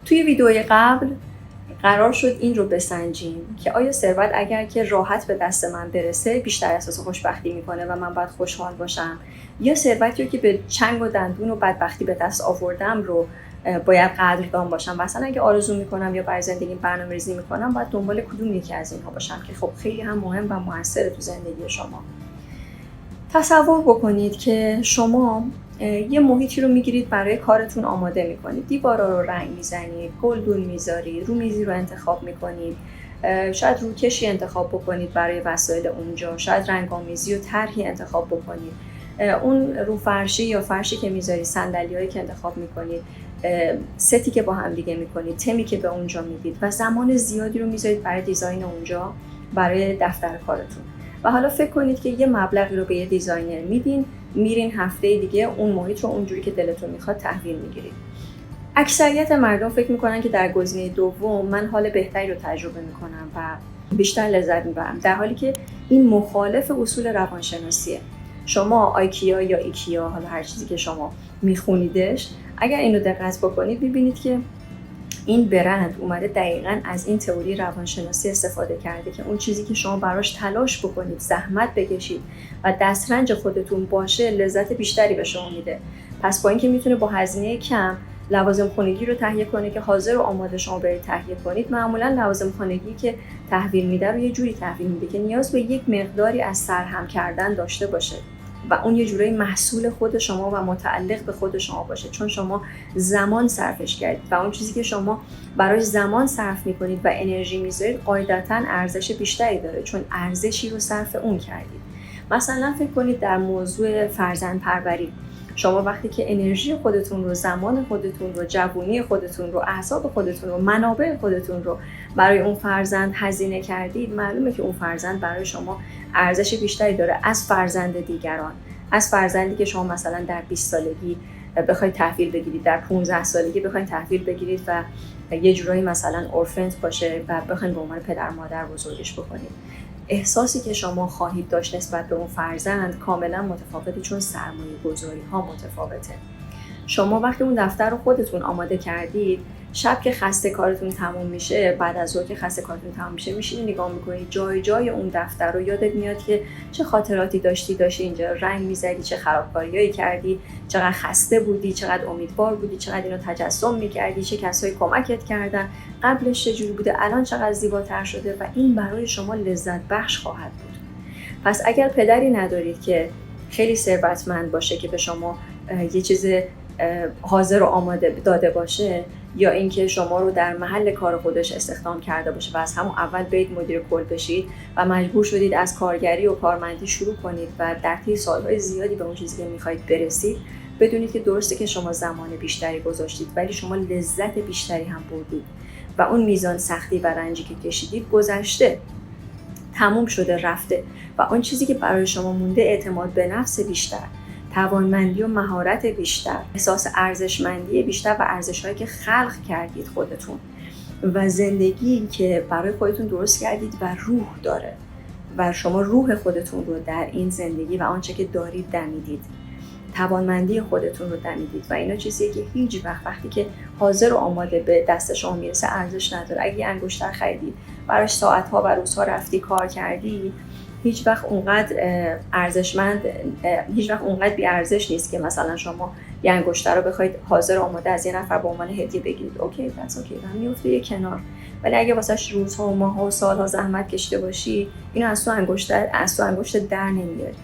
توی ویدیوی قبل قرار شد این رو بسنجیم که آیا ثروت اگر که راحت به دست من برسه بیشتر احساس خوشبختی میکنه و من باید خوشحال باشم، یا ثروتی رو که به چنگ و دندون و بدبختی به دست آوردم رو باید قدردان باشم. مثلا اگه آرزو میکنم یا برای زندگی برنامه‌ریزی میکنم، باید دنبال کدوم یکی از اینها باشم که خب خیلی هم مهم و موثره تو زندگی شما. تصور بکنید که شما یه محیطی رو میگیرید، برای کارتون آماده میکنید، دیوارا رو رنگ میزنید، گلدون میذارید، رومیزی رو انتخاب میکنید، شاید روکشی انتخاب بکنید برای وسایل اونجا، شاید رنگ‌آمیزی و طرحی انتخاب بکنید، اون رو فرشی یا فرشی که میذارید، صندلیایی که انتخاب میکنید، ستی که با هم دیگه میکنید، تمی که به اونجا میدید و زمان زیادی رو میذارید برای دیزاین اونجا، برای دفتر کارتون. و حالا فکر کنید که یه مبلغی رو به یه دیزاینر میدین، میرین هفته دیگه اون محیط رو اونجوری که دلتون میخواد تحویل میگیرید. اکثریت مردم فکر میکنن که در گزینه دوم من حال بهتری رو تجربه میکنم و بیشتر لذت میبرم، در حالی که این مخالف اصول روانشناسیه. شما آیکیا یا ایکیا، حالا هر چیزی که شما میخونیدش، اگر اینو دقت بکنید میبینید که این برند اومده دقیقاً از این تئوری روانشناسی استفاده کرده که اون چیزی که شما براش تلاش بکنید، زحمت بکشید و دسترنج خودتون باشه، لذت بیشتری به شما میده. پس با اینکه میتونه با هزینه کم لوازم خانگی رو تهیه کنه که حاضر و آماده شما برید تهیه کنید، معمولاً لوازم خانگی که تحویل میده رو یه جوری تحویل میده که نیاز به یک مقداری از سرهم کردن داشته باشه و اون یه جورایی محصول خود شما و متعلق به خود شما باشه، چون شما زمان صرفش کردید و اون چیزی که شما برای زمان صرف میکنید و انرژی میذارید قاعدتاً ارزش بیشتری داره، چون ارزشی رو صرف اون کردید. مثلا فکر کنید در موضوع فرزند پروری، شما وقتی که انرژی خودتون رو، زمان خودتون رو، جوونی خودتون رو، اعصاب خودتون رو، منابع خودتون رو برای اون فرزند هزینه کردید، معلومه که اون فرزند برای شما ارزش بیشتری داره از فرزند دیگران، از فرزندی که شما مثلا در 20 سالگی بخواید تحویل بگیرید، در 15 سالگی بخواید تحویل بگیرید و یه جورایی مثلا اورفنت باشه و بخواید به عنوان پدر مادر بزرگش بکنید. احساسی که شما خواهید داشت نسبت به اون فرزند کاملا متفاوته، چون سرمایه گذاری ها متفاوته. شما وقتی اون دفتر رو خودتون آماده کردید، شب که خسته کارتون تموم میشه، بعد از ظهر که خسته کارتون تموم میشه، میشینید نگاه میکنید جای جای اون دفتر رو، یادت میاد که چه خاطراتی داشتی اینجا رنگ میزدی، چه خرابکاریایی کردی، چقدر خسته بودی، چقدر امیدوار بودی، چقدر اینو تجسم میکردی، چه کسایی کمکت کردن، قبلش چجوری بوده، الان چقدر زیباتر شده و این برای شما لذت بخش خواهد بود. پس اگر پدری ندارید که خیلی ثروتمند باشه که به شما یه چیز حاضر و آماده داده باشه، یا اینکه شما رو در محل کار خودش استخدام کرده باشه و از همون اول برید مدیر کل بشید و مجبور شدید از کارگری و کارمندی شروع کنید و در طی سالهای زیادی به اون چیزی که میخواید برسید، بدونید که درسته که شما زمان بیشتری گذاشتید ولی شما لذت بیشتری هم بردید و اون میزان سختی و رنجی که کشیدید گذشته، تموم شده، رفته و اون چیزی که برای شما مونده اعتماد به نفس بیشتر، توانمندی و مهارت بیشتر، احساس ارزشمندی بیشتر و ارزش‌هایی که خلق کردید خودتون و زندگی که برای خودتون درست کردید و روح داره و شما روح خودتون رو در این زندگی و آنچه که دارید دمیدید، توانمندی خودتون رو دمیدید و اینا چیزیه که هیچ وقتی که حاضر و آماده به دست شما میرسه ارزش نداره. اگه یه انگشتر خریدید، براش ساعت‌ها و روزها رفتی کار کردی، هیچ وقت اونقدر ارزشمند، هیچ وقت اونقدر بی ارزش نیست که مثلا شما یه انگشتر رو بخواید حاضر و آماده از یه نفر به عنوان هدیه بگیرید. اوکی، دست اوکی، و میفته یه کنار. ولی اگه واسش روزها و ماه‌ها و سال‌ها زحمت کشیده باشی، اینو از تو انگشت در نمیاری.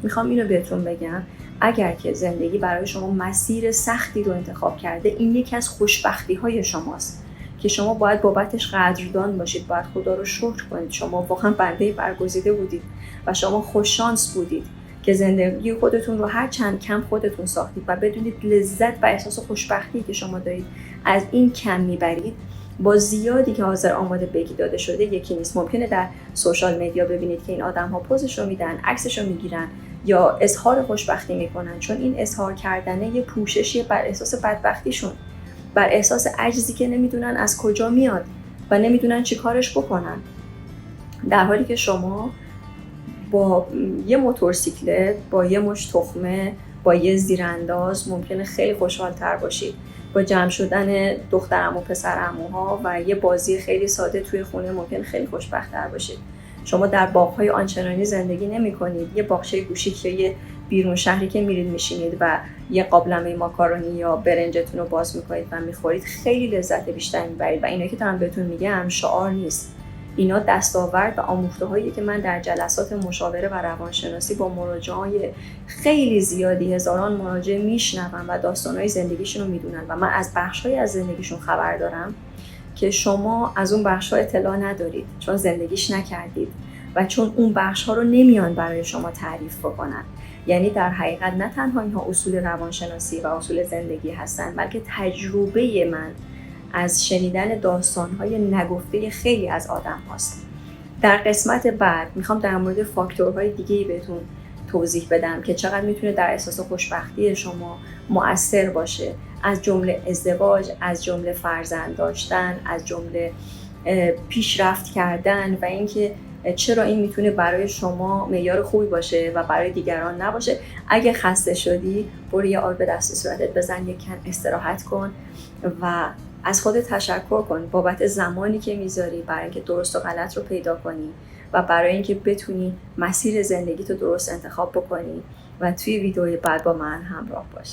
میخوام اینو بهتون بگم، اگر که زندگی برای شما مسیر سختی رو انتخاب کرده، این یکی از خوشبختی‌های شماست که شما باید بابتش قدردان باشید، باید خدا رو شکر کنید. شما واقعا بنده برگزیده بودید و شما خوش شانس بودید که زندگی خودتون رو هر چند کم خودتون ساختید و بدونید لذت و احساس خوشبختی که شما دارید از این کم میبرید با زیادی که حاضر آماده بگی داده شده یکی نیست. ممکنه در سوشال مدیا ببینید که این آدم‌ها پوزش رو میدن، عکسش رو میگیرن یا اظهار خوشبختی میکنن، چون این اظهار کردنه یه پوششی بر احساس بدبختیشون، بر احساس عجزی که نمیدونن از کجا میاد و نمیدونن چی کارش بکنن، در حالی که شما با یه موتورسیکلت، با یه مش تخمه، با یه زیرانداز ممکنه خیلی خوشحال‌تر باشید با جمع شدن دخترعمو پسرعموها و یه بازی خیلی ساده توی خونه ممکن خیلی خوشبخت‌تر باشید. شما در باغ‌های آنچنانی زندگی نمی‌کنید. یه باغچه گوشی که یه بیرون شهری که میرید میشینید و یه قابلمه ماکارونی یا برنجتون رو باز میکنید و میخورید، خیلی لذت بیشتری میبرید. و اینا که دارم بهتون میگم شعار نیست، اینا دستاورد و آموخته هایی که من در جلسات مشاوره و روانشناسی با مراجعای خیلی زیادی، هزاران مراجع میشنوم و داستانهای زندگیشون رو میدونن و من از بخش‌های از زندگیشون خبر دارم که شما از اون بخش‌ها اطلاع ندارید، چون زندگیش نکردید و چون اون بخش‌ها رو نمیان برای شما تعریف بکنن. یعنی در حقیقت نه تنها اینها اصول روانشناسی و اصول زندگی هستن، بلکه تجربه من از شنیدن داستان‌های نگفته خیلی از آدم هاست. در قسمت بعد میخوام در مورد فاکتورهای دیگه‌ای بهتون توضیح بدم که چقدر میتونه در احساس خوشبختی شما مؤثر باشه، از جمله ازدواج، از جمله فرزند داشتن، از جمله پیشرفت کردن و اینکه چرا این میتونه برای شما معیار خوبی باشه و برای دیگران نباشه. اگه خسته شدی برو یه آب به دست صورتت بزن، یک کم استراحت کن و از خودت تشکر کن بابت زمانی که میذاری برای اینکه درست و غلط رو پیدا کنی و برای اینکه بتونی مسیر زندگی تو درست انتخاب بکنی و توی ویدیوی بعد با من همراه باش.